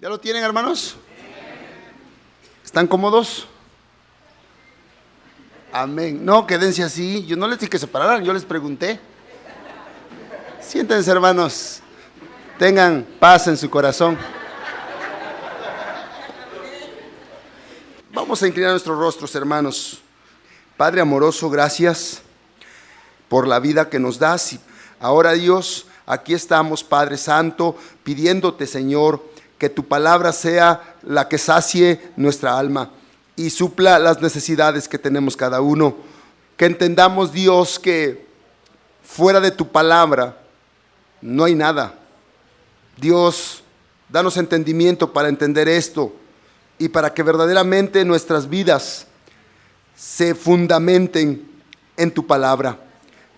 ¿Ya lo tienen, hermanos? ¿Están cómodos? Amén. No, quédense así. Yo no les dije que se pararan, yo les pregunté. Siéntense, hermanos. Tengan paz en su corazón. Vamos a inclinar nuestros rostros, hermanos. Padre amoroso, gracias por la vida que nos das. Ahora, Dios, aquí estamos, Padre Santo, pidiéndote, Señor, que tu palabra sea la que sacie nuestra alma y supla las necesidades que tenemos cada uno. Que entendamos, Dios, que fuera de tu palabra no hay nada. Dios, danos entendimiento para entender esto y para que verdaderamente nuestras vidas se fundamenten en tu palabra.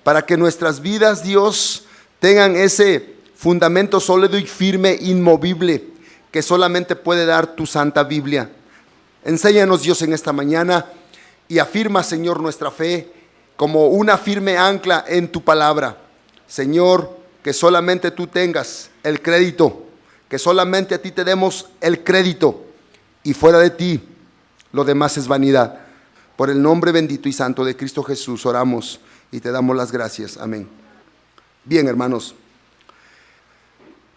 Para que nuestras vidas, Dios, tengan ese fundamento sólido y firme, inmovible, que solamente puede dar tu Santa Biblia. Enséñanos, Dios, en esta mañana y afirma, Señor, nuestra fe como una firme ancla en tu palabra. Señor, que solamente tú tengas el crédito, que solamente a ti te demos el crédito y fuera de ti lo demás es vanidad. Por el nombre bendito y santo de Cristo Jesús oramos y te damos las gracias. Amén. Bien, hermanos,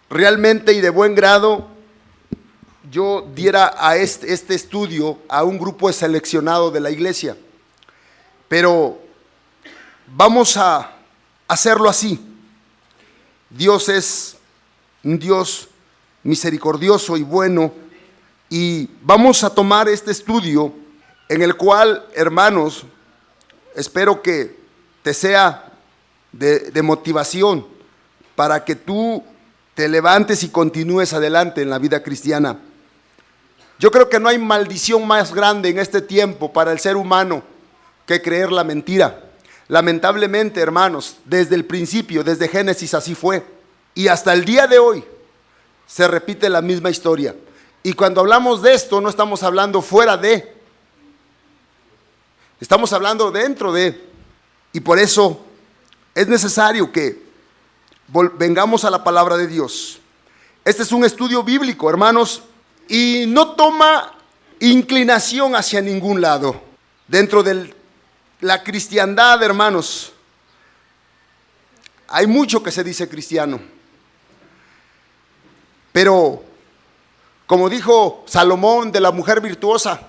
realmente y de buen grado yo diera a este estudio a un grupo seleccionado de la iglesia, pero vamos a hacerlo así. Dios es un Dios misericordioso y bueno, y vamos a tomar este estudio en el cual, hermanos, espero que te sea de motivación para que tú te levantes y continúes adelante en la vida cristiana. Yo creo que no hay maldición más grande en este tiempo para el ser humano que creer la mentira. Lamentablemente, hermanos, desde el principio, desde Génesis así fue. Y hasta el día de hoy se repite la misma historia. Y cuando hablamos de esto, no estamos hablando fuera de, estamos hablando dentro de. Y por eso es necesario que vengamos a la palabra de Dios. Este es un estudio bíblico, hermanos, y no toma inclinación hacia ningún lado. Dentro de la cristiandad, hermanos, hay mucho que se dice cristiano. Pero, como dijo Salomón de la mujer virtuosa,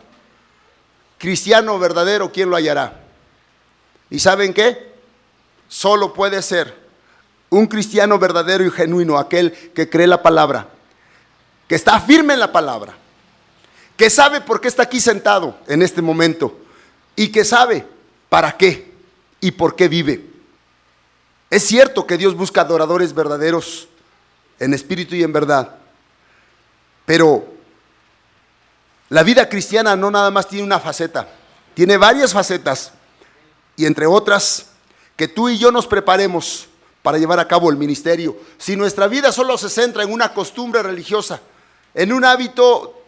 cristiano verdadero, ¿quién lo hallará? ¿Y saben qué? Solo puede ser un cristiano verdadero y genuino aquel que cree la palabra, que está firme en la palabra, que sabe por qué está aquí sentado en este momento y que sabe para qué y por qué vive. Es cierto que Dios busca adoradores verdaderos en espíritu y en verdad, pero la vida cristiana no nada más tiene una faceta, tiene varias facetas, y entre otras, que tú y yo nos preparemos para llevar a cabo el ministerio. Si nuestra vida solo se centra en una costumbre religiosa, en un hábito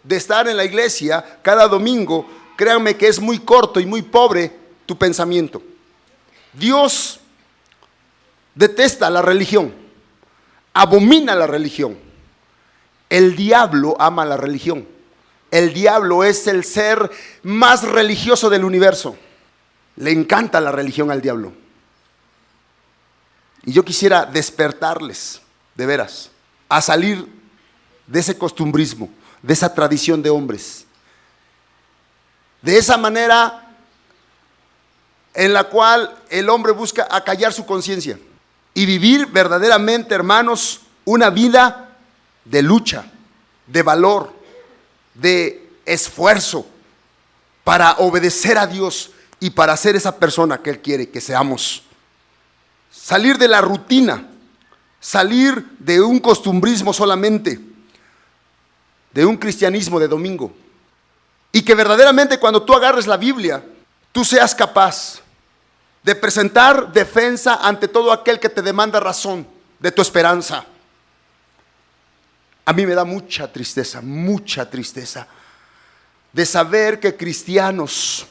de estar en la iglesia cada domingo, créanme que es muy corto y muy pobre tu pensamiento. Dios detesta la religión, abomina la religión. El diablo ama la religión. El diablo es el ser más religioso del universo. Le encanta la religión al diablo. Y yo quisiera despertarles, de veras, a salir de ese costumbrismo, de esa tradición de hombres, de esa manera en la cual el hombre busca acallar su conciencia y vivir verdaderamente, hermanos, una vida de lucha, de valor, de esfuerzo para obedecer a Dios y para ser esa persona que Él quiere que seamos. Salir de la rutina, salir de un costumbrismo solamente, de un cristianismo de domingo, y que verdaderamente cuando tú agarres la Biblia, tú seas capaz de presentar defensa ante todo aquel que te demanda razón de tu esperanza. A mí me da mucha tristeza de saber que cristianos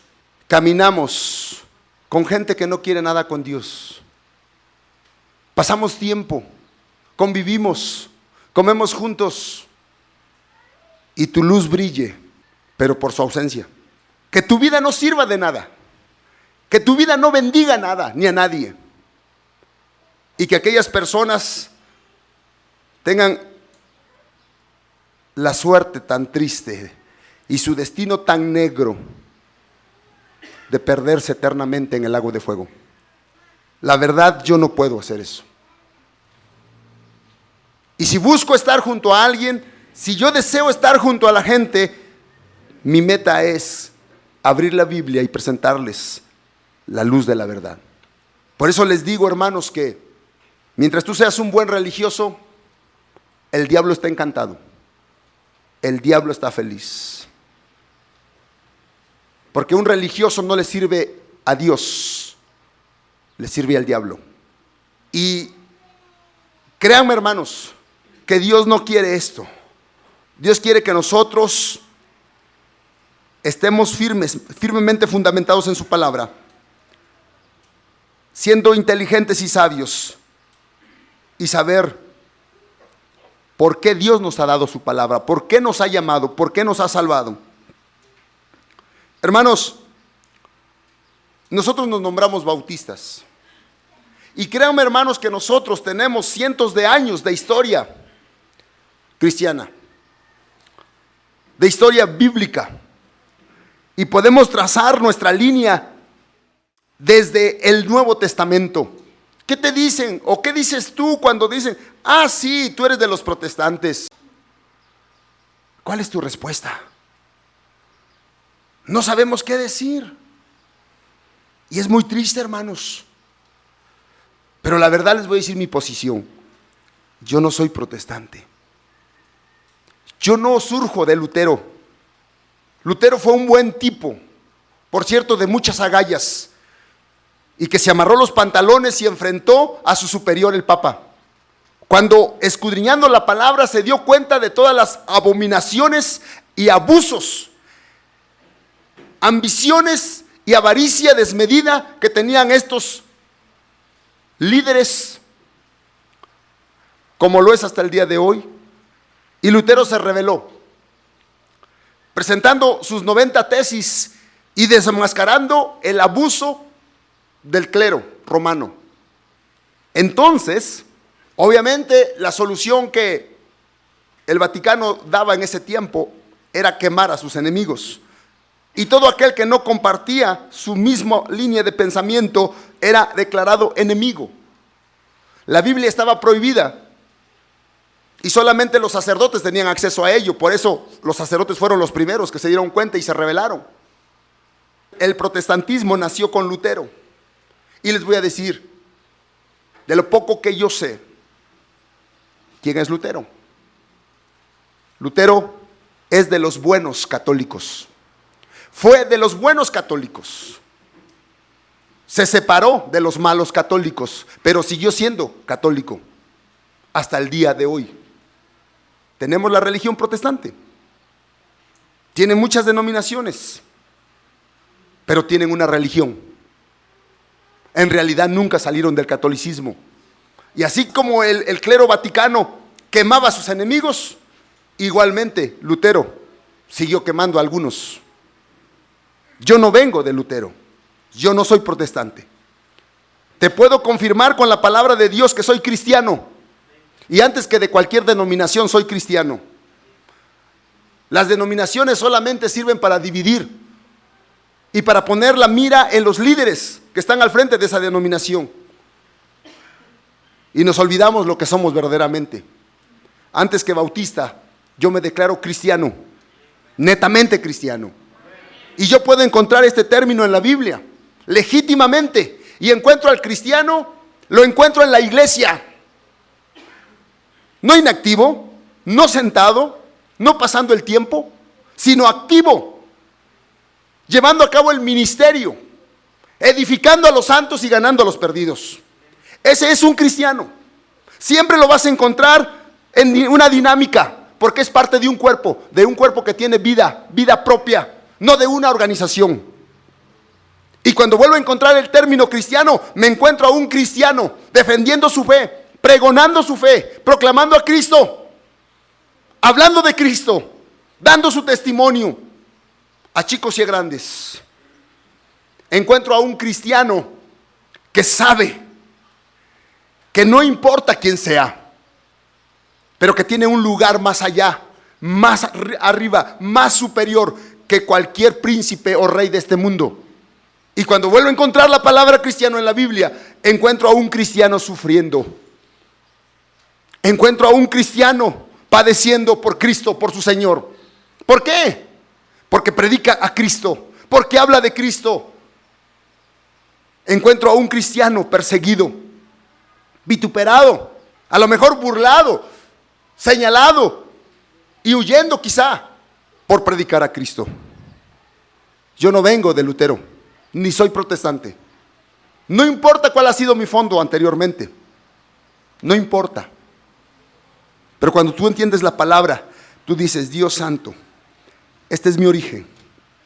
caminamos con gente que no quiere nada con Dios. Pasamos tiempo, convivimos, comemos juntos, y tu luz brille, pero por su ausencia. Que tu vida no sirva de nada, que tu vida no bendiga nada ni a nadie, y que aquellas personas tengan la suerte tan triste y su destino tan negro de perderse eternamente en el lago de fuego. La verdad, yo no puedo hacer eso. Y si busco estar junto a alguien, si yo deseo estar junto a la gente, mi meta es abrir la Biblia y presentarles la luz de la verdad. Por eso les digo, hermanos, que mientras tú seas un buen religioso, el diablo está encantado. El diablo está feliz. Porque un religioso no le sirve a Dios, le sirve al diablo. Y créanme, hermanos, que Dios no quiere esto. Dios quiere que nosotros estemos firmemente fundamentados en su palabra, siendo inteligentes y sabios, y saber por qué Dios nos ha dado su palabra, por qué nos ha llamado, por qué nos ha salvado. Hermanos, nosotros nos nombramos bautistas. Y créanme, hermanos, que nosotros tenemos cientos de años de historia cristiana, de historia bíblica. Y podemos trazar nuestra línea desde el Nuevo Testamento. ¿Qué te dicen o qué dices tú cuando dicen, ah, sí, tú eres de los protestantes? ¿Cuál es tu respuesta? No sabemos qué decir. Y es muy triste, hermanos. Pero la verdad les voy a decir mi posición. Yo no soy protestante. Yo no surjo de Lutero. Lutero fue un buen tipo, por cierto, de muchas agallas, y que se amarró los pantalones y enfrentó a su superior, el Papa. Cuando escudriñando la palabra se dio cuenta de todas las abominaciones y abusos, ambiciones y avaricia desmedida que tenían estos líderes, como lo es hasta el día de hoy. Y Lutero se rebeló, presentando sus 90 tesis y desenmascarando el abuso del clero romano. Entonces, obviamente, la solución que el Vaticano daba en ese tiempo era quemar a sus enemigos. Y todo aquel que no compartía su misma línea de pensamiento era declarado enemigo. La Biblia estaba prohibida y solamente los sacerdotes tenían acceso a ello. Por eso los sacerdotes fueron los primeros que se dieron cuenta y se rebelaron. El protestantismo nació con Lutero. Y les voy a decir, de lo poco que yo sé, ¿quién es Lutero? Lutero es de los buenos católicos. Fue de los buenos católicos. Se separó de los malos católicos, pero siguió siendo católico hasta el día de hoy. Tenemos la religión protestante. Tiene muchas denominaciones, pero tienen una religión. En realidad nunca salieron del catolicismo. Y así como el clero vaticano quemaba a sus enemigos, igualmente Lutero siguió quemando a algunos. Yo no vengo de Lutero, yo no soy protestante. Te puedo confirmar con la palabra de Dios que soy cristiano. Y antes que de cualquier denominación soy cristiano. Las denominaciones solamente sirven para dividir y para poner la mira en los líderes que están al frente de esa denominación. Y nos olvidamos lo que somos verdaderamente. Antes que bautista, yo me declaro cristiano, netamente cristiano. Y yo puedo encontrar este término en la Biblia, legítimamente. Y encuentro al cristiano, lo encuentro en la iglesia. No inactivo, no sentado, no pasando el tiempo, sino activo, llevando a cabo el ministerio, edificando a los santos y ganando a los perdidos. Ese es un cristiano. Siempre lo vas a encontrar en una dinámica, porque es parte de un cuerpo que tiene vida propia, no de una organización. Y cuando vuelvo a encontrar el término cristiano, me encuentro a un cristiano defendiendo su fe, pregonando su fe, proclamando a Cristo, hablando de Cristo, dando su testimonio a chicos y a grandes. Encuentro a un cristiano que sabe que no importa quién sea, pero que tiene un lugar más allá, más arriba, más superior que cualquier príncipe o rey de este mundo. Y cuando vuelvo a encontrar la palabra cristiano en la Biblia, encuentro a un cristiano sufriendo. Encuentro a un cristiano padeciendo por Cristo, por su Señor. ¿Por qué? Porque predica a Cristo, porque habla de Cristo. Encuentro a un cristiano perseguido, vituperado, a lo mejor burlado, señalado y huyendo quizá por predicar a Cristo. Yo no vengo de Lutero, ni soy protestante. No importa cuál ha sido mi fondo anteriormente, no importa. Pero cuando tú entiendes la palabra, tú dices: Dios santo, este es mi origen.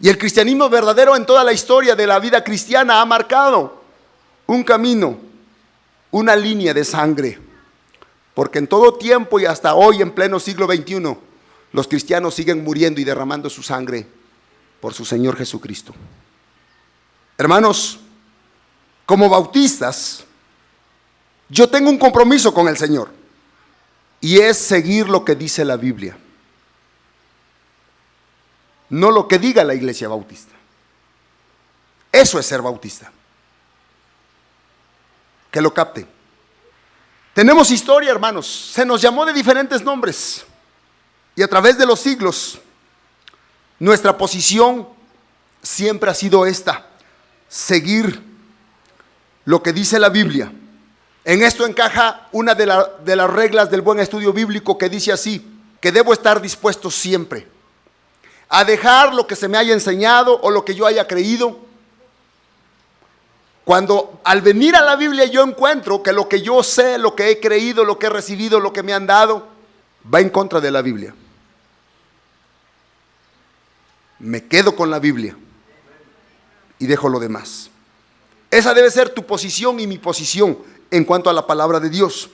Y el cristianismo verdadero en toda la historia de la vida cristiana ha marcado un camino, una línea de sangre. Porque en todo tiempo y hasta hoy, en pleno siglo XXI, los cristianos siguen muriendo y derramando su sangre por su Señor Jesucristo. Hermanos, como bautistas, yo tengo un compromiso con el Señor, y es seguir lo que dice la Biblia, no lo que diga la iglesia bautista. Eso es ser bautista. Que lo capten. Tenemos historia, hermanos. Se nos llamó de diferentes nombres, y a través de los siglos nuestra posición siempre ha sido esta: seguir lo que dice la Biblia. En esto encaja una de las reglas del buen estudio bíblico, que dice así: que debo estar dispuesto siempre a dejar lo que se me haya enseñado o lo que yo haya creído. Cuando al venir a la Biblia yo encuentro que lo que yo sé, lo que he creído, lo que he recibido, lo que me han dado, va en contra de la Biblia, me quedo con la Biblia y dejo lo demás. Esa debe ser tu posición y mi posición en cuanto a la palabra de Dios.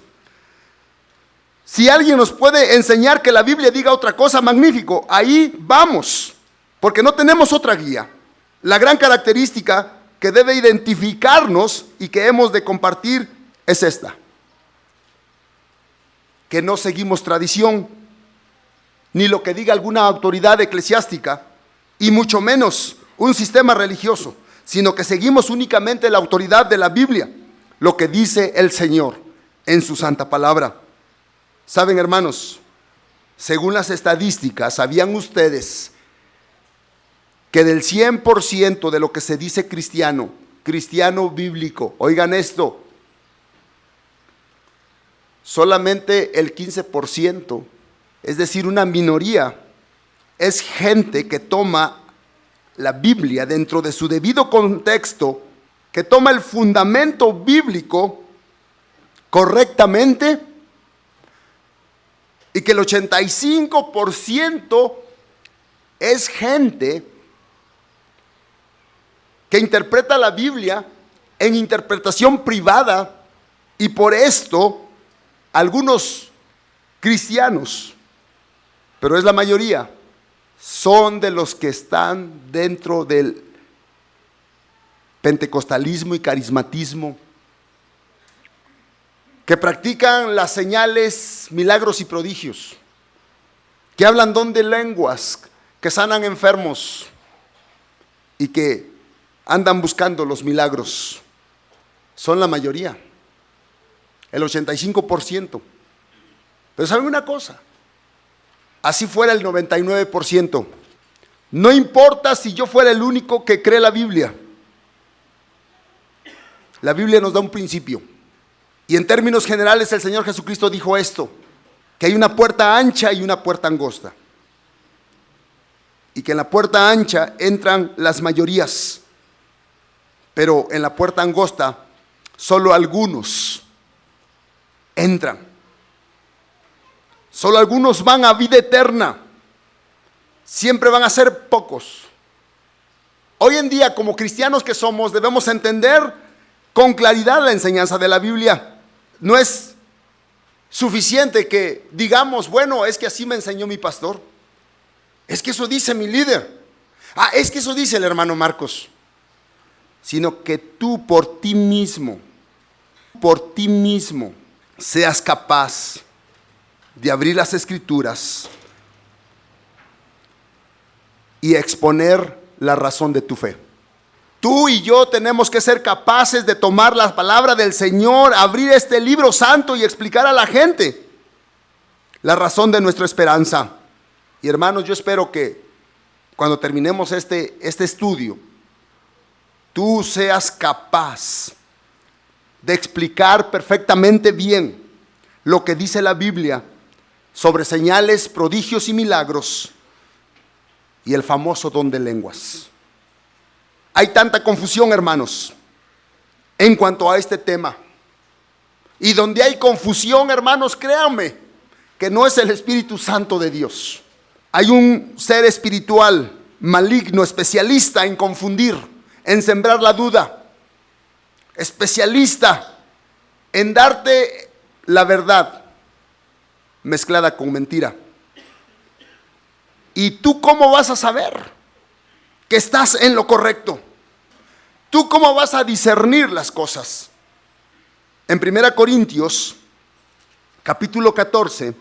Si alguien nos puede enseñar que la Biblia diga otra cosa, magnífico, ahí vamos, porque no tenemos otra guía. La gran característica que debe identificarnos y que hemos de compartir es esta: que no seguimos tradición, ni lo que diga alguna autoridad eclesiástica, y mucho menos un sistema religioso, sino que seguimos únicamente la autoridad de la Biblia, lo que dice el Señor en su santa palabra. Saben, hermanos, según las estadísticas, ¿sabían ustedes que del 100% de lo que se dice cristiano, cristiano bíblico, oigan esto, solamente el 15%, es decir, una minoría, es gente que toma la Biblia dentro de su debido contexto, que toma el fundamento bíblico correctamente, y que el 85% es gente que interpreta la Biblia en interpretación privada, y por esto algunos cristianos, pero es la mayoría, son de los que están dentro del pentecostalismo y carismatismo, que practican las señales, milagros y prodigios, que hablan don de lenguas, que sanan enfermos y que andan buscando los milagros. Son la mayoría, el 85%. Pero ¿saben una cosa? Así fuera el 99%, no importa si yo fuera el único que cree la Biblia. La Biblia nos da un principio, y en términos generales el Señor Jesucristo dijo esto: que hay una puerta ancha y una puerta angosta, y que en la puerta ancha entran las mayorías, pero en la puerta angosta solo algunos entran. Solo algunos van a vida eterna. Siempre van a ser pocos. Hoy en día, como cristianos que somos, debemos entender con claridad la enseñanza de la Biblia. No es suficiente que digamos: bueno, es que así me enseñó mi pastor. Es que eso dice mi líder. Es que eso dice el hermano Marcos. Sino que tú por ti mismo seas capaz de abrir las Escrituras y exponer la razón de tu fe. Tú y yo tenemos que ser capaces de tomar la palabra del Señor, abrir este libro santo y explicar a la gente la razón de nuestra esperanza. Y hermanos, yo espero que cuando terminemos este estudio, tú seas capaz de explicar perfectamente bien lo que dice la Biblia sobre señales, prodigios y milagros y el famoso don de lenguas. Hay tanta confusión, hermanos, en cuanto a este tema. Y donde hay confusión, hermanos, créanme que no es el Espíritu Santo de Dios. Hay un ser espiritual, maligno, especialista en confundir, en sembrar la duda, especialista en darte la verdad mezclada con mentira. ¿Y tú cómo vas a saber que estás en lo correcto? ¿Tú cómo vas a discernir las cosas? En 1 Corintios, capítulo 14,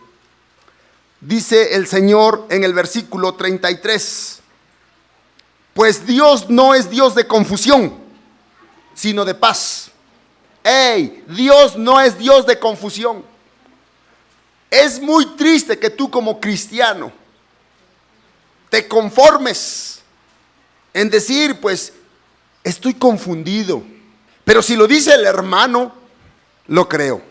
dice el Señor en el versículo 33, pues Dios no es Dios de confusión, sino de paz. Dios no es Dios de confusión. Es muy triste que tú como cristiano te conformes en decir, pues, estoy confundido. Pero si lo dice el hermano, lo creo.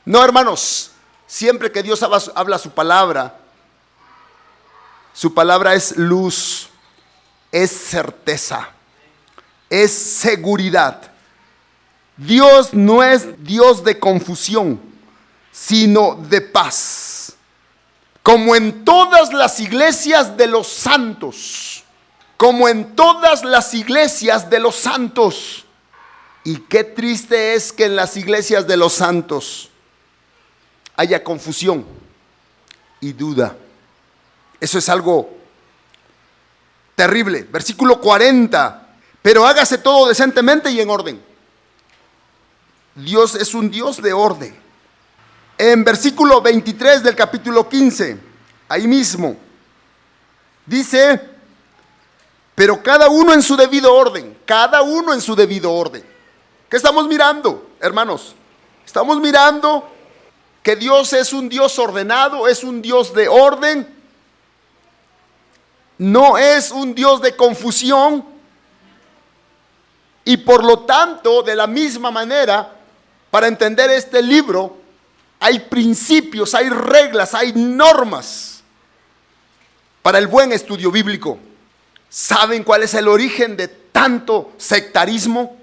No, hermanos, siempre que Dios habla su palabra es luz, es certeza, es seguridad. Dios no es Dios de confusión, sino de paz. Como en todas las iglesias de los santos, como en todas las iglesias de los santos. Y qué triste es que en las iglesias de los santos haya confusión y duda. Eso es algo terrible. Versículo 40. Pero hágase todo decentemente y en orden. Dios es un Dios de orden. En versículo 23 del capítulo 15, ahí mismo, dice, pero cada uno en su debido orden, cada uno en su debido orden. ¿Qué estamos mirando, hermanos? Estamos mirando que Dios es un Dios ordenado, es un Dios de orden, no es un Dios de confusión, y por lo tanto, de la misma manera, para entender este libro, hay principios, hay reglas, hay normas para el buen estudio bíblico. ¿Saben cuál es el origen de tanto sectarismo,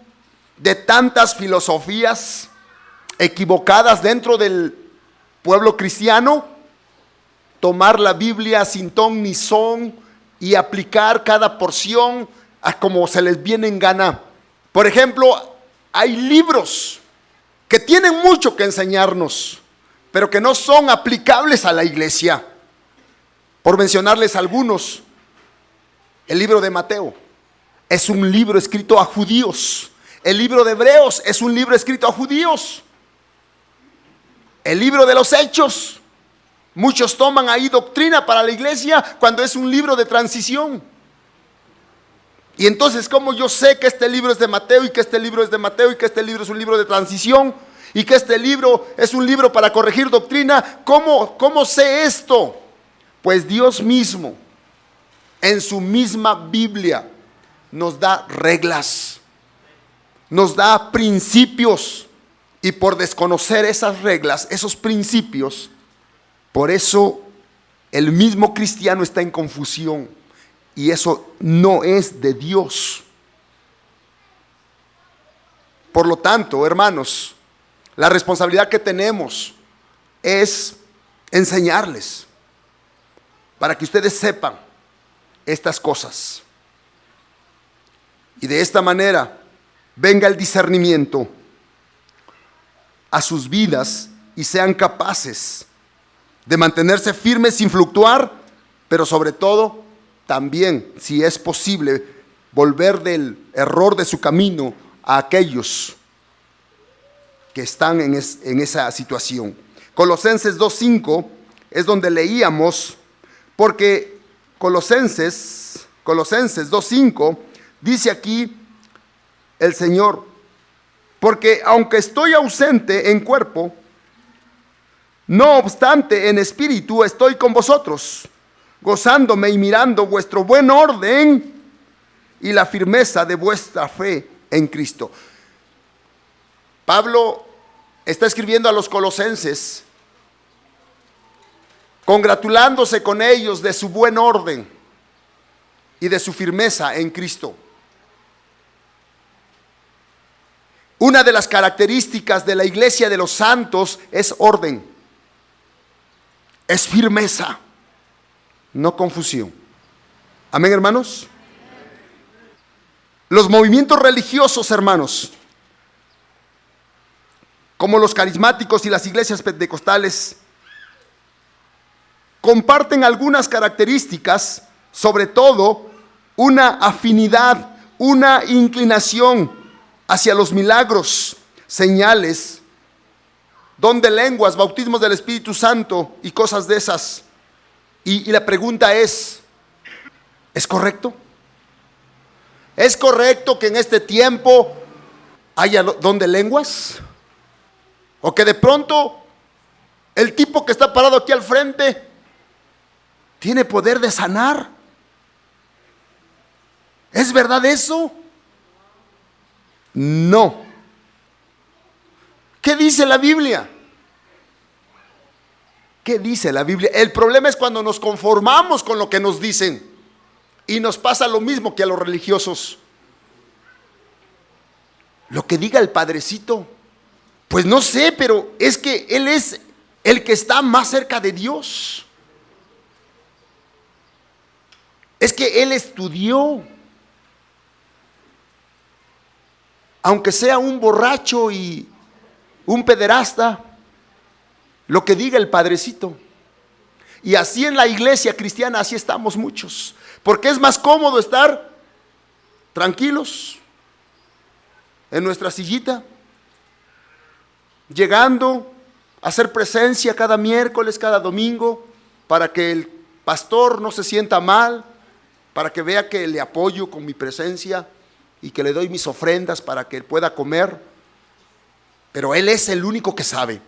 de tantas filosofías equivocadas dentro del pueblo cristiano? Tomar la Biblia sin ton ni son y aplicar cada porción a como se les viene en gana. Por ejemplo, hay libros que tienen mucho que enseñarnos, pero que no son aplicables a la iglesia. Por mencionarles algunos, el libro de Mateo es un libro escrito a judíos. El libro de Hebreos es un libro escrito a judíos. El libro de los Hechos, muchos toman ahí doctrina para la iglesia cuando es un libro de transición. Y entonces, ¿cómo yo sé que este libro es de Mateo y que este libro es de Mateo y que este libro es un libro de transición y que este libro es un libro para corregir doctrina? ¿Cómo sé esto? Pues Dios mismo, en su misma Biblia, nos da reglas, nos da principios, y por desconocer esas reglas, esos principios, por eso el mismo cristiano está en confusión, y eso no es de Dios. Por lo tanto, hermanos, la responsabilidad que tenemos es enseñarles para que ustedes sepan estas cosas. Y de esta manera venga el discernimiento, a sus vidas y sean capaces de mantenerse firme sin fluctuar, pero sobre todo también, si es posible, volver del error de su camino a aquellos que están en esa situación. Colosenses 2:5 es donde leíamos, porque Colosenses 2:5 dice aquí el Señor: porque aunque estoy ausente en cuerpo, no obstante en espíritu estoy con vosotros, gozándome y mirando vuestro buen orden y la firmeza de vuestra fe en Cristo. Pablo está escribiendo a los colosenses, congratulándose con ellos de su buen orden y de su firmeza en Cristo. Una de las características de la iglesia de los santos es orden, es firmeza, no confusión. Amén, hermanos. Los movimientos religiosos, hermanos, como los carismáticos y las iglesias pentecostales, comparten algunas características, sobre todo una afinidad, una inclinación hacia los milagros, señales, don de lenguas, bautismos del Espíritu Santo y cosas de esas. Y la pregunta ¿es correcto? ¿Es correcto que en este tiempo haya don de lenguas? ¿O que de pronto el tipo que está parado aquí al frente tiene poder de sanar? ¿Es verdad eso? No. ¿Qué dice la Biblia? ¿Qué dice la Biblia? El problema es cuando nos conformamos con lo que nos dicen y nos pasa lo mismo que a los religiosos. Lo que diga el padrecito, pues no sé, pero es que él es el que está más cerca de Dios. Es que él estudió. Aunque sea un borracho y un pederasta, lo que diga el padrecito. Y así en la iglesia cristiana, así estamos muchos. Porque es más cómodo estar tranquilos en nuestra sillita, llegando a hacer presencia cada miércoles, cada domingo, para que el pastor no se sienta mal, para que vea que le apoyo con mi presencia y que le doy mis ofrendas para que él pueda comer. Pero él es el único que sabe.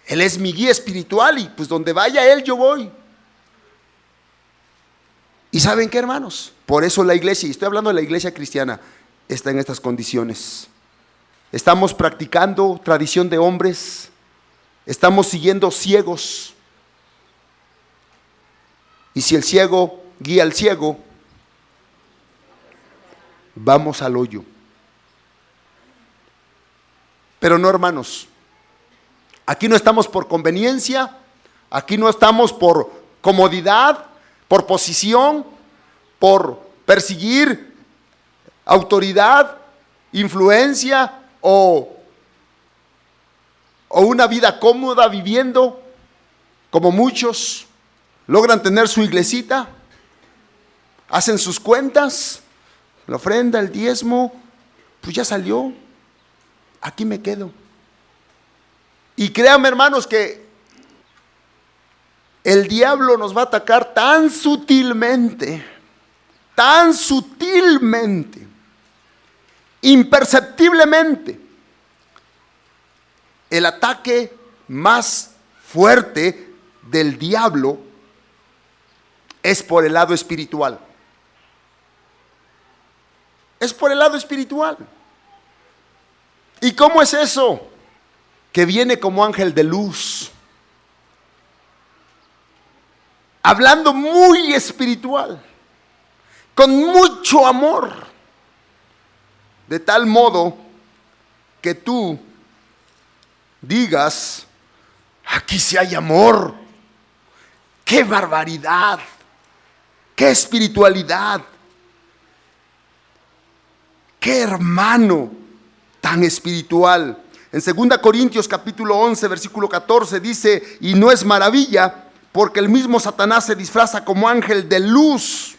Él es mi guía espiritual y pues donde vaya él yo voy. ¿Y saben qué, hermanos? Por eso la iglesia, y estoy hablando de la iglesia cristiana, está en estas condiciones. Estamos practicando tradición de hombres, estamos siguiendo ciegos. Y si el ciego guía al ciego, vamos al hoyo. Pero no, hermanos, aquí no estamos por conveniencia, aquí no estamos por comodidad, por posición, por perseguir autoridad, influencia o una vida cómoda viviendo, como muchos logran tener su iglesita, hacen sus cuentas, la ofrenda, el diezmo, pues ya salió, aquí me quedo. Y créanme, hermanos, que el diablo nos va a atacar tan sutilmente, imperceptiblemente. El ataque más fuerte del diablo es por el lado espiritual. Es por el lado espiritual. ¿Y cómo es eso? Que viene como ángel de luz, hablando muy espiritual, con mucho amor, de tal modo que tú digas: aquí sí hay amor, qué barbaridad, qué espiritualidad, qué hermano tan espiritual. En 2 Corintios capítulo 11, versículo 14 dice: y no es maravilla, porque el mismo Satanás se disfraza como ángel de luz,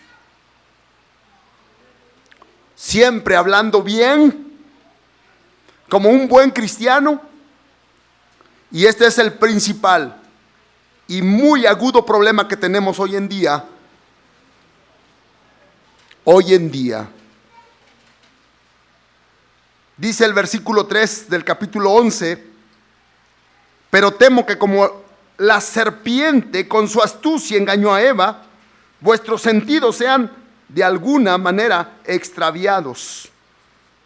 siempre hablando bien, como un buen cristiano. Y este es el principal y muy agudo problema que tenemos hoy en día. Dice el versículo 3 del capítulo 11: pero temo que como la serpiente con su astucia engañó a Eva, vuestros sentidos sean de alguna manera extraviados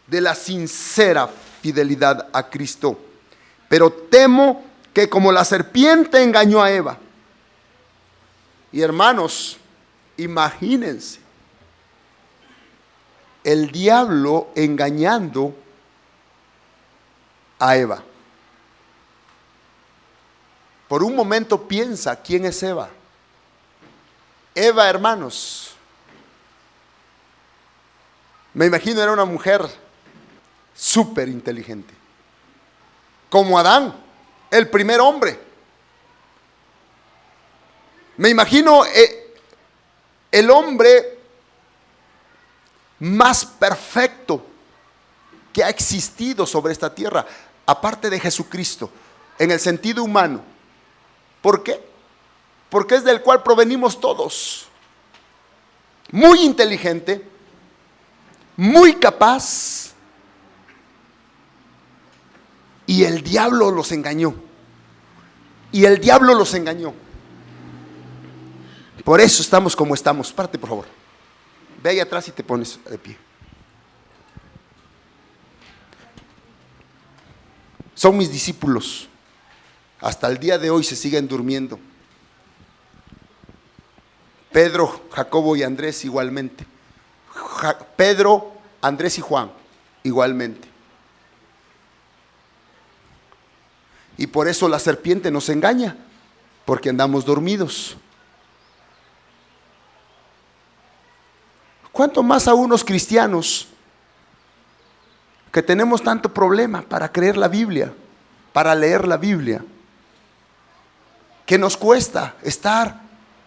de la sincera fidelidad a Cristo. Pero temo que como la serpiente engañó a Eva. Y hermanos, imagínense, el diablo engañando a Eva. Por un momento piensa, ¿quién es Eva? Eva, hermanos, me imagino era una mujer súper inteligente, como Adán, el primer hombre. Me imagino el hombre más perfecto que ha existido sobre esta tierra, aparte de Jesucristo, en el sentido humano. ¿Por qué? Porque es del cual provenimos todos. Muy inteligente, muy capaz, y el diablo los engañó. Por eso estamos como estamos. Párate, por favor. Ve ahí atrás y te pones de pie. Son mis discípulos. Hasta el día de hoy se siguen durmiendo. Pedro, Jacobo y Andrés igualmente. Pedro, Andrés y Juan igualmente. Y por eso la serpiente nos engaña, porque andamos dormidos. ¿Cuánto más a unos cristianos que tenemos tanto problema para creer la Biblia, para leer la Biblia, que nos cuesta estar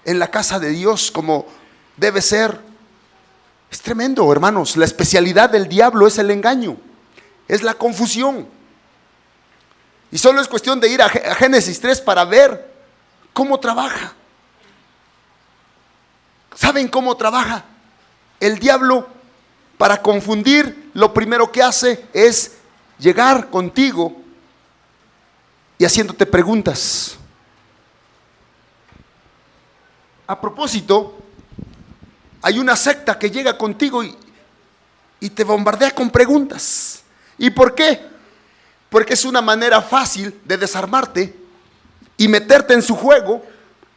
en la casa de Dios como debe ser? Es tremendo, hermanos. La especialidad del diablo es el engaño, es la confusión. Y solo es cuestión de ir a Génesis 3 para ver cómo trabaja. ¿Saben cómo trabaja el diablo? Para confundir, lo primero que hace es llegar contigo y haciéndote preguntas. A propósito, hay una secta que llega contigo y te bombardea con preguntas. ¿Y por qué? Porque es una manera fácil de desarmarte y meterte en su juego,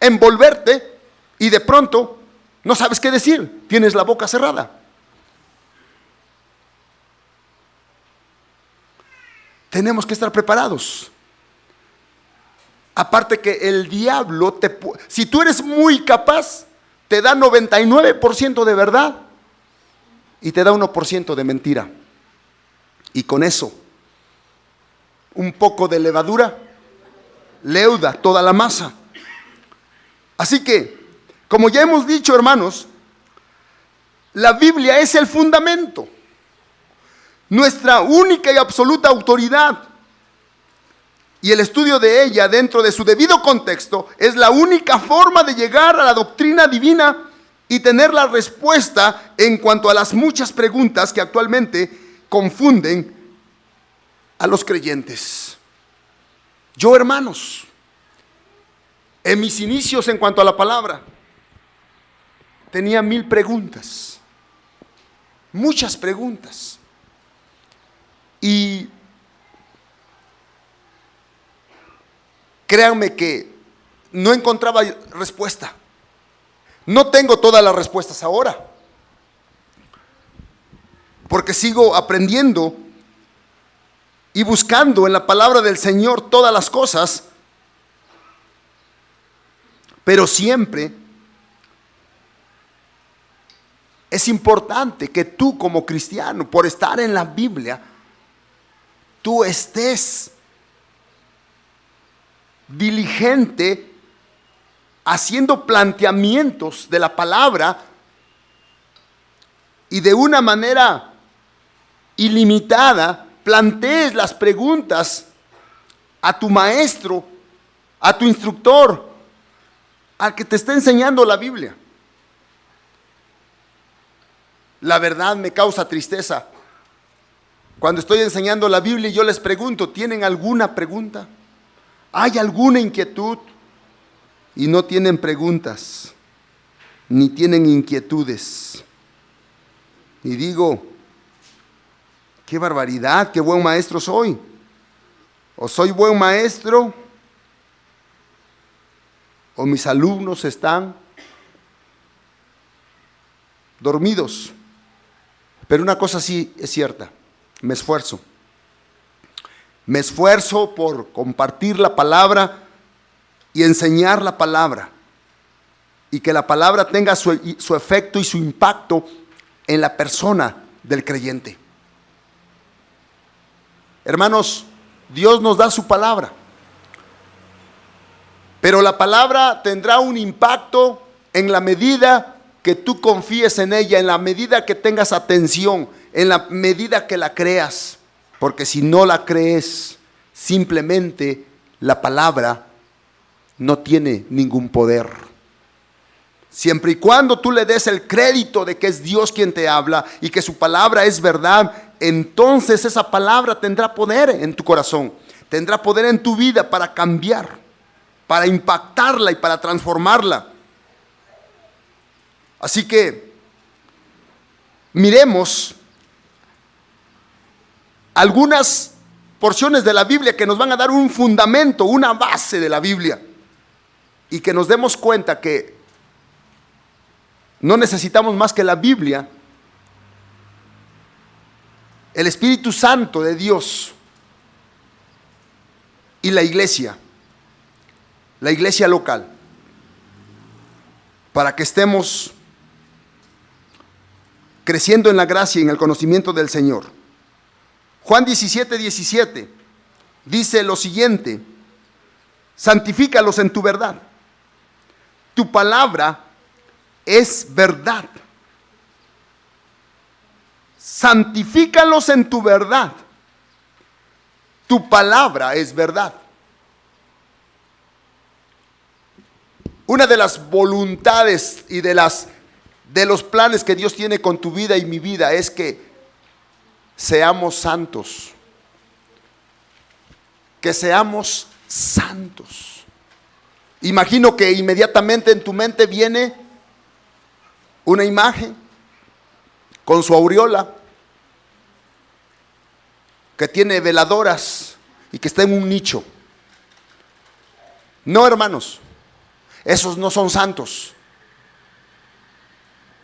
envolverte, y de pronto no sabes qué decir, tienes la boca cerrada. Tenemos que estar preparados. Aparte que el diablo, si tú eres muy capaz, te da 99% de verdad y te da 1% de mentira. Y con eso, un poco de levadura leuda toda la masa. Así que, como ya hemos dicho, hermanos, la Biblia es el fundamento, nuestra única y absoluta autoridad. Y el estudio de ella dentro de su debido contexto es la única forma de llegar a la doctrina divina y tener la respuesta en cuanto a las muchas preguntas que actualmente confunden a los creyentes. Yo, hermanos, en mis inicios en cuanto a la palabra, tenía 1000 preguntas, muchas preguntas, y créanme que no encontraba respuesta. No tengo todas las respuestas ahora, porque sigo aprendiendo y buscando en la palabra del Señor todas las cosas, pero siempre es importante que tú como cristiano, por estar en la Biblia, tú estés diligente, haciendo planteamientos de la palabra y de una manera ilimitada, plantees las preguntas a tu maestro, a tu instructor, al que te está enseñando la Biblia. La verdad me causa tristeza cuando estoy enseñando la Biblia y yo les pregunto, ¿tienen alguna pregunta? ¿Hay alguna inquietud? Y no tienen preguntas, ni tienen inquietudes. Y digo, qué barbaridad, qué buen maestro soy. O soy buen maestro, o mis alumnos están dormidos. Pero una cosa sí es cierta, me esfuerzo. Me esfuerzo por compartir la palabra y enseñar la palabra. Y que la palabra tenga su efecto y su impacto en la persona del creyente. Hermanos, Dios nos da su palabra. Pero la palabra tendrá un impacto en la medida que tú confíes en ella, en la medida que tengas atención, en la medida que la creas. Porque si no la crees, simplemente la palabra no tiene ningún poder. Siempre y cuando tú le des el crédito de que es Dios quien te habla y que su palabra es verdad, entonces esa palabra tendrá poder en tu corazón, tendrá poder en tu vida para cambiar, para impactarla y para transformarla. Así que miremos algunas porciones de la Biblia que nos van a dar un fundamento, una base de la Biblia, y que nos demos cuenta que no necesitamos más que la Biblia, el Espíritu Santo de Dios y la iglesia local, para que estemos creciendo en la gracia y en el conocimiento del Señor. Juan 17:17 dice lo siguiente: santifícalos en tu verdad, tu palabra es verdad. Santifícalos en tu verdad, tu palabra es verdad. Una de las voluntades y de los planes que Dios tiene con tu vida y mi vida es que seamos santos. Que seamos santos. Imagino que inmediatamente en tu mente viene una imagen con su aureola, que tiene veladoras y que está en un nicho. No, hermanos, esos no son santos.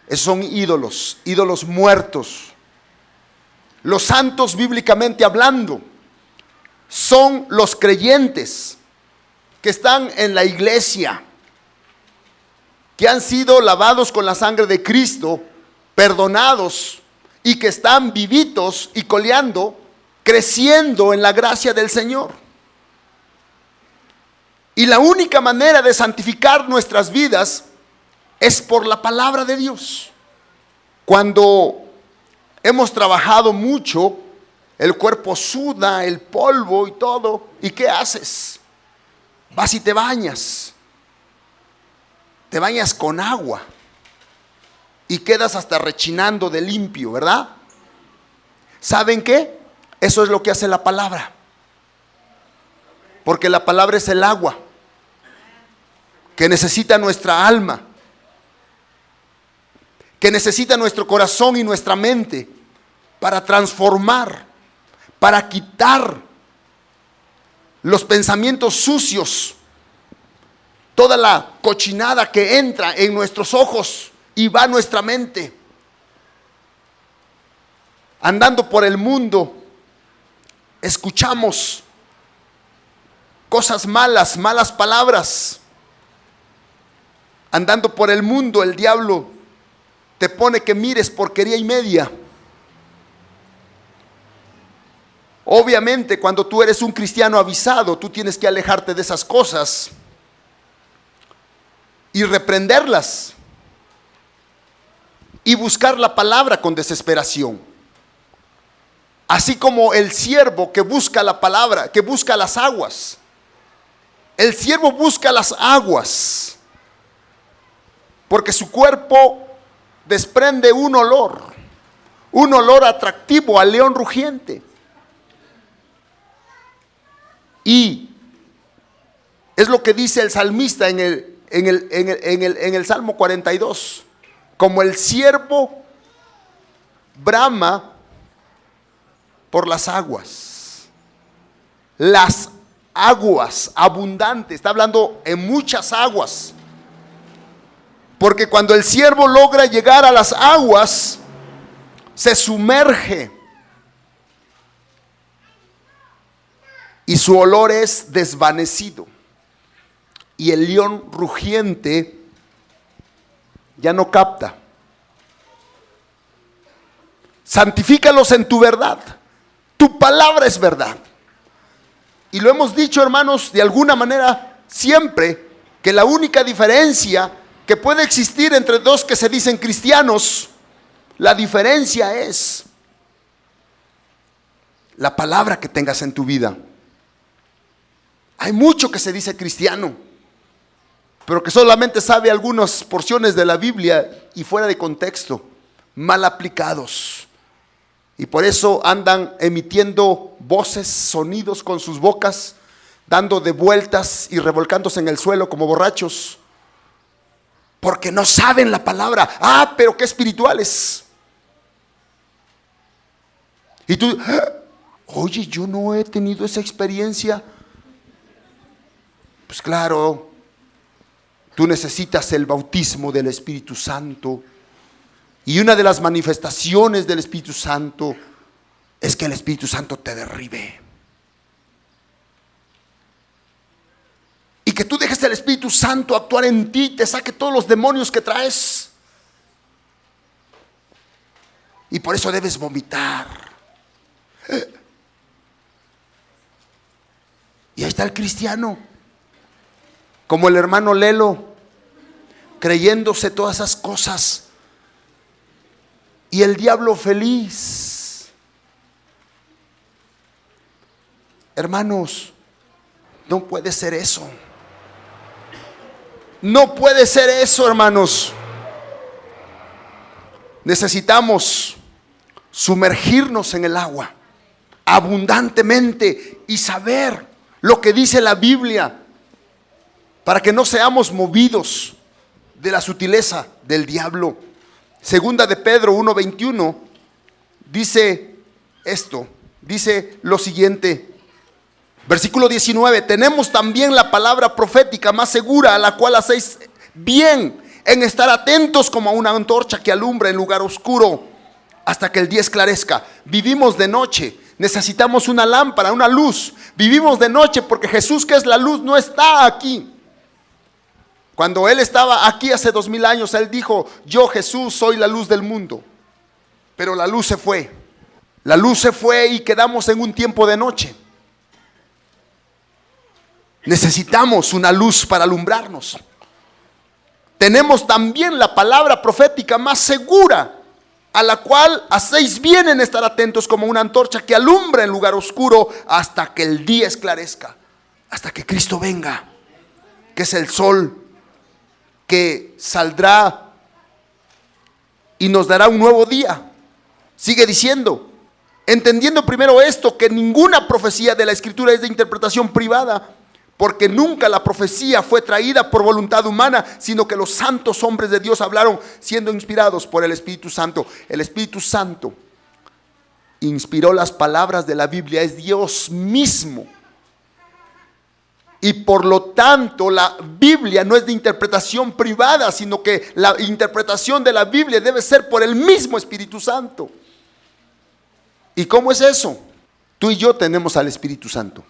Esos son ídolos, ídolos muertos. Los santos, bíblicamente hablando, son los creyentes que están en la iglesia, que han sido lavados con la sangre de Cristo, perdonados, y que están vivitos y coleando, creciendo en la gracia del Señor. Y la única manera de santificar nuestras vidas es por la palabra de Dios. Cuando hemos trabajado mucho, el cuerpo suda, el polvo y todo, ¿y qué haces? Vas y te bañas con agua y quedas hasta rechinando de limpio, ¿verdad? ¿Saben qué? Eso es lo que hace la palabra, porque la palabra es el agua que necesita nuestra alma, que necesita nuestro corazón y nuestra mente para transformar, para quitar los pensamientos sucios, toda la cochinada que entra en nuestros ojos y va a nuestra mente. Andando por el mundo, escuchamos cosas malas, malas palabras. Andando por el mundo, el diablo te pone que mires porquería y media. Obviamente, cuando tú eres un cristiano avisado, tú tienes que alejarte de esas cosas y reprenderlas y buscar la palabra con desesperación. Así como el siervo que busca la palabra, que busca las aguas. El siervo busca las aguas porque su cuerpo desprende un olor atractivo al león rugiente. Y es lo que dice el salmista en el Salmo 42. Como el ciervo brama por las aguas abundantes, está hablando en muchas aguas, porque cuando el ciervo logra llegar a las aguas, se sumerge y su olor es desvanecido, y el león rugiente ya no capta. Santifícalos en tu verdad, tu palabra es verdad. Y lo hemos dicho, hermanos, de alguna manera siempre, que la única diferencia que puede existir entre dos que se dicen cristianos, la diferencia es la palabra que tengas en tu vida. Hay mucho que se dice cristiano, pero que solamente sabe algunas porciones de la Biblia y fuera de contexto, mal aplicados. Y por eso andan emitiendo voces, sonidos con sus bocas, dando de vueltas y revolcándose en el suelo como borrachos, porque no saben la palabra. Ah, pero qué espirituales. Y tú, oye, yo no he tenido esa experiencia. Pues claro, tú necesitas el bautismo del Espíritu Santo. Y una de las manifestaciones del Espíritu Santo es que el Espíritu Santo te derribe. Y que tú dejes el Espíritu Santo actuar en ti, te saque todos los demonios que traes. Y por eso debes vomitar. Y ahí está el cristiano, como el hermano Lelo, creyéndose todas esas cosas. Y el diablo feliz. Hermanos, no puede ser eso. No puede ser eso, hermanos. Necesitamos sumergirnos en el agua abundantemente y saber lo que dice la Biblia, para que no seamos movidos de la sutileza del diablo. Segunda de Pedro 1:21 dice esto, dice lo siguiente, versículo 19: tenemos también la palabra profética más segura, a la cual hacéis bien en estar atentos como a una antorcha que alumbra en lugar oscuro hasta que el día esclarezca. Vivimos de noche, necesitamos una lámpara, una luz. Vivimos de noche porque Jesús, que es la luz, no está aquí. Cuando Él estaba aquí hace 2000 años, Él dijo: yo, Jesús, soy la luz del mundo. Pero la luz se fue. La luz se fue y quedamos en un tiempo de noche. Necesitamos una luz para alumbrarnos. Tenemos también la palabra profética más segura, a la cual hacéis bien en estar atentos como una antorcha que alumbra en lugar oscuro hasta que el día esclarezca, hasta que Cristo venga, que es el sol que saldrá y nos dará un nuevo día. Sigue diciendo, entendiendo primero esto, que ninguna profecía de la Escritura es de interpretación privada, porque nunca la profecía fue traída por voluntad humana, sino que los santos hombres de Dios hablaron siendo inspirados por el Espíritu Santo. El Espíritu Santo inspiró las palabras de la Biblia, es Dios mismo. Y por lo tanto la Biblia no es de interpretación privada, sino que la interpretación de la Biblia debe ser por el mismo Espíritu Santo. ¿Y cómo es eso? Tú y yo tenemos al Espíritu Santo.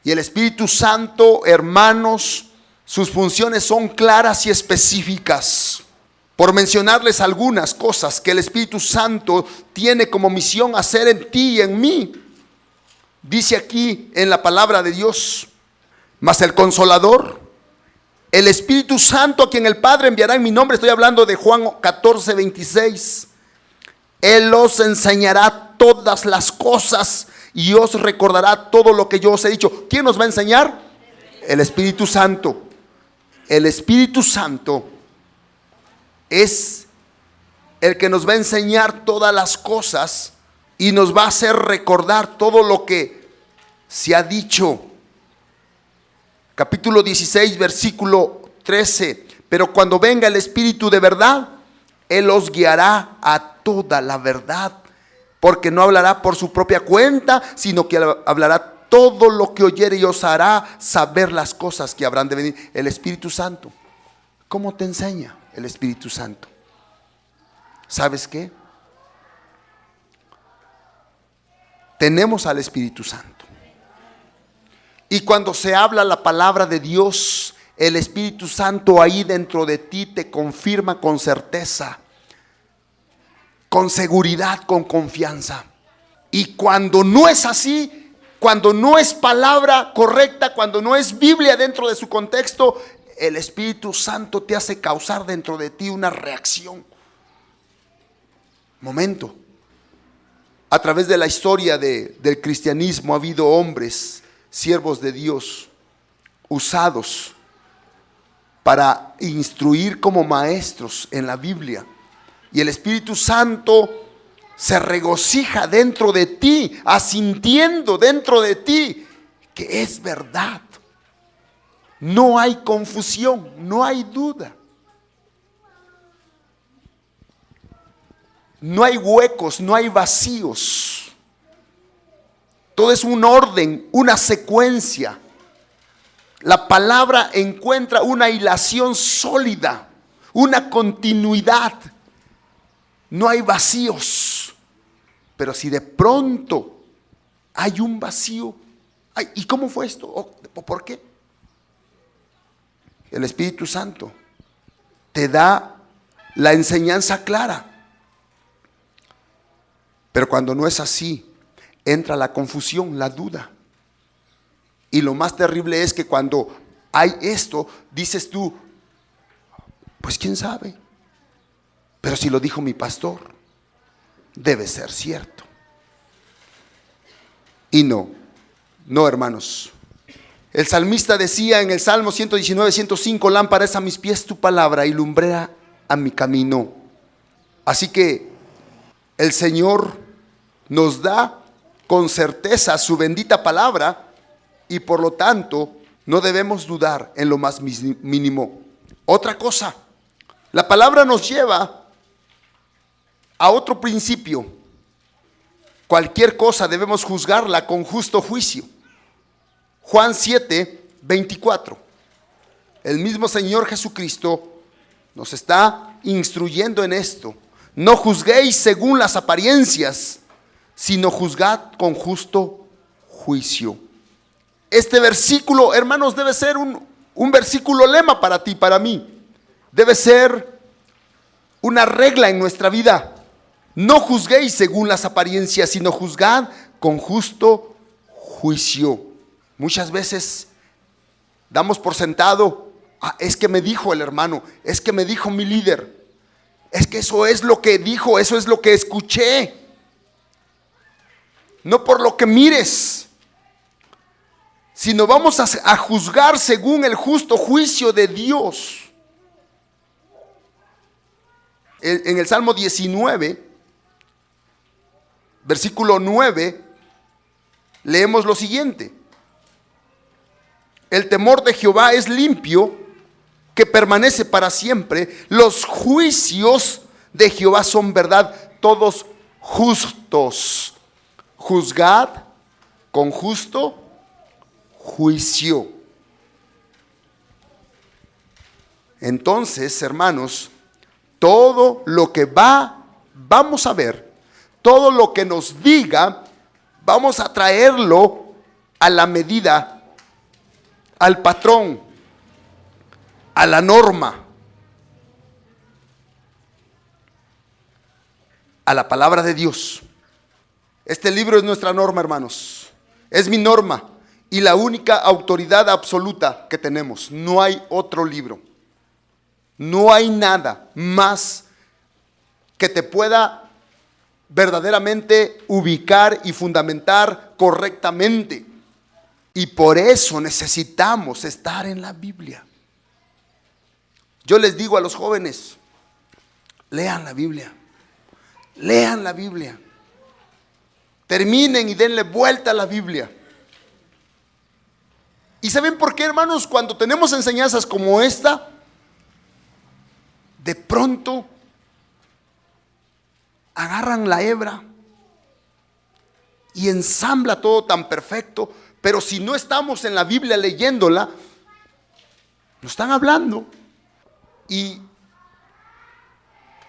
Y el Espíritu Santo, hermanos, sus funciones son claras y específicas. por mencionarles algunas cosas que el Espíritu Santo tiene como misión hacer en ti y en mí. Dice aquí en la palabra de Dios: mas el Consolador, el Espíritu Santo, a quien el Padre enviará en mi nombre. Estoy hablando de Juan 14, 26. Él os enseñará todas las cosas y os recordará todo lo que yo os he dicho. ¿Quién nos va a enseñar? El Espíritu Santo. El Espíritu Santo es el que nos va a enseñar todas las cosas y nos va a hacer recordar todo lo que se ha dicho. Capítulo 16, versículo 13. Pero cuando venga el Espíritu de verdad, Él os guiará a toda la verdad, porque no hablará por su propia cuenta, sino que hablará todo lo que oyere y os hará saber las cosas que habrán de venir. El Espíritu Santo. ¿Cómo te enseña el Espíritu Santo? ¿Sabes qué? Tenemos al Espíritu Santo. Y cuando se habla la palabra de Dios, el Espíritu Santo ahí dentro de ti te confirma con certeza, con seguridad, con confianza. Y cuando no es así, cuando no es palabra correcta, cuando no es Biblia dentro de su contexto, el Espíritu Santo te hace causar dentro de ti una reacción. Momento. A través de la historia del cristianismo ha habido hombres, siervos de Dios, usados para instruir como maestros en la Biblia. Y el Espíritu Santo se regocija dentro de ti, asintiendo dentro de ti que es verdad. No hay confusión, no hay duda. No hay huecos, no hay vacíos. Todo es un orden, una secuencia. La palabra encuentra una hilación sólida, una continuidad. No hay vacíos. Pero si de pronto hay un vacío, ¿y cómo fue esto? ¿O por qué? El Espíritu Santo te da la enseñanza clara. Pero cuando no es así, entra la confusión, la duda. Y lo más terrible es que cuando hay esto, dices tú, pues quién sabe. Pero si lo dijo mi pastor, debe ser cierto. Y no, hermanos. El salmista decía en el Salmo 119, 105, lámpara es a mis pies tu palabra y lumbrera a mi camino. Así que el Señor nos da con certeza su bendita palabra y por lo tanto no debemos dudar en lo más mínimo. Otra cosa, la palabra nos lleva a otro principio. Cualquier cosa debemos juzgarla con justo juicio. Juan 7, 24. El mismo Señor Jesucristo nos está instruyendo en esto. No juzguéis según las apariencias, sino juzgad con justo juicio. Este versículo, hermanos, debe ser un versículo lema para ti, para mí. Debe ser una regla en nuestra vida. No juzguéis según las apariencias, sino juzgad con justo juicio. Muchas veces damos por sentado, es que me dijo el hermano, es que me dijo mi líder, es que eso es lo que dijo, eso es lo que escuché. No por lo que mires, sino vamos a juzgar según el justo juicio de Dios. En el Salmo 19, versículo 9, leemos lo siguiente: el temor de Jehová es limpio, que permanece para siempre. Los juicios de Jehová son verdad, todos justos. Juzgad con justo juicio. Entonces, hermanos, todo lo que vamos a ver, todo lo que nos diga, vamos a traerlo a la medida, al patrón, a la norma. a la palabra de Dios. Este libro es nuestra norma, hermanos. Es mi norma y la única autoridad absoluta que tenemos. No hay otro libro. No hay nada más que te pueda verdaderamente ubicar y fundamentar correctamente. Y por eso necesitamos estar en la Biblia. Yo les digo a los jóvenes, lean la Biblia. Lean la Biblia. Terminen y denle vuelta a la Biblia. ¿Y saben por qué, hermanos? Cuando tenemos enseñanzas como esta, de pronto agarran la hebra y ensambla todo tan perfecto, pero si no estamos en la Biblia leyéndola, nos están hablando. Y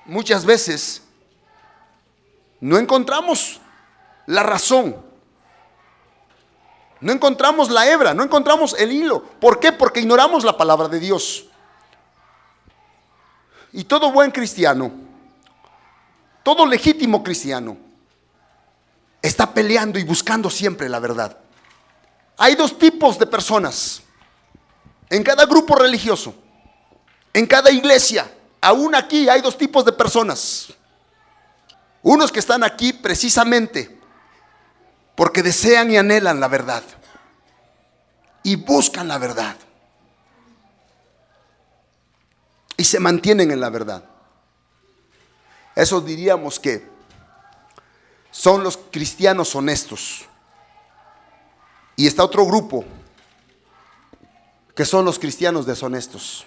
muchas veces no encontramos la razón, no encontramos la hebra, no encontramos el hilo. ¿Por qué? Porque ignoramos la palabra de Dios. Y todo buen cristiano, todo legítimo cristiano, está peleando y buscando siempre la verdad. Hay dos tipos de personas en cada grupo religioso, en cada iglesia. Aún aquí hay dos tipos de personas. Unos que están aquí precisamente porque desean y anhelan la verdad y buscan la verdad y se mantienen en la verdad. Esos diríamos que son los cristianos honestos. Y está otro grupo que son los cristianos deshonestos.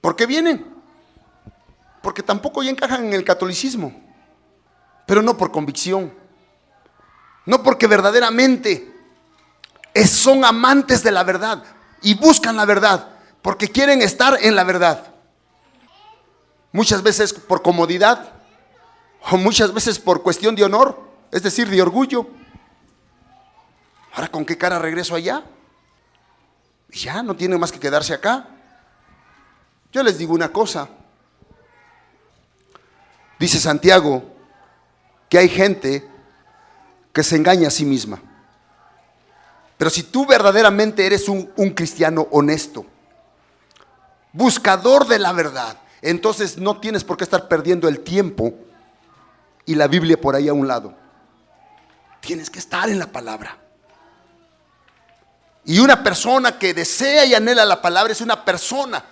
¿Por qué vienen? Porque tampoco ya encajan en el catolicismo, pero no por convicción, no porque verdaderamente son amantes de la verdad y buscan la verdad, porque quieren estar en la verdad. Muchas veces por comodidad o muchas veces por cuestión de honor, es decir, de orgullo. Ahora, ¿con qué cara regreso allá? Y ya no tienen más que quedarse acá. Yo les digo una cosa. Dice Santiago que hay gente que se engaña a sí misma. Pero si tú verdaderamente eres un cristiano honesto, buscador de la verdad, entonces no tienes por qué estar perdiendo el tiempo y la Biblia por ahí a un lado. Tienes que estar en la palabra. Y una persona que desea y anhela la palabra es una persona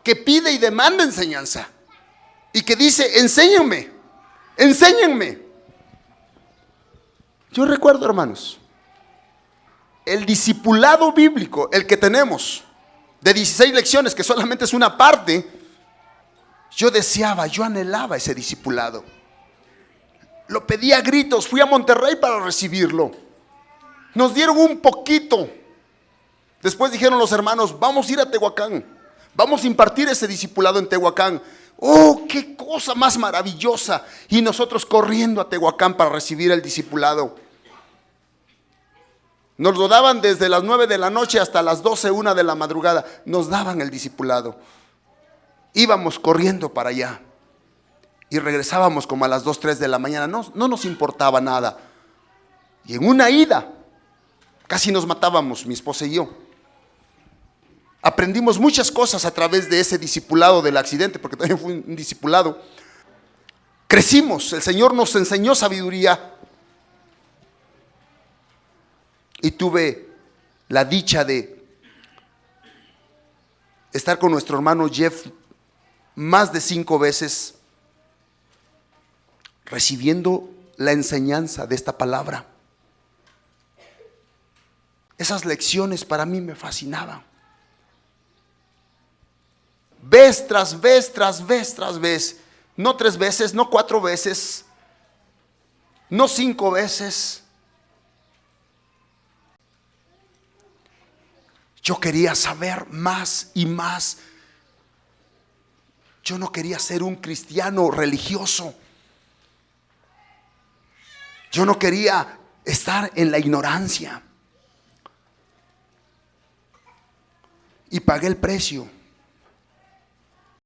que pide y demanda enseñanza. Y que dice, enséñenme, enséñenme. Yo recuerdo, hermanos, el discipulado bíblico, el que tenemos, de 16 lecciones, que solamente es una parte. Yo deseaba, yo anhelaba ese discipulado. Lo pedí a gritos, fui a Monterrey para recibirlo. Nos dieron un poquito. Después dijeron los hermanos, vamos a ir a Tehuacán, vamos a impartir ese discipulado en Tehuacán. ¡Oh, qué cosa más maravillosa! Y nosotros corriendo a Tehuacán para recibir el discipulado. Nos lo daban desde las 9 de la noche hasta las 12, 1 de la madrugada. Nos daban el discipulado. Íbamos corriendo para allá. Y regresábamos como a las 2, 3 de la mañana. No nos importaba nada. Y en una ida, casi nos matábamos, mi esposa y yo. Aprendimos muchas cosas a través de ese discipulado del accidente, porque también fue un discipulado. Crecimos, el Señor nos enseñó sabiduría. Y tuve la dicha de estar con nuestro hermano Jeff más de 5 veces recibiendo la enseñanza de esta palabra. Esas lecciones para mí me fascinaban. Vez tras vez, tras vez, tras vez. No 3 veces, no 4 veces, no 5 veces. Yo quería saber más y más. Yo no quería ser un cristiano religioso. Yo no quería estar en la ignorancia. Y pagué el precio.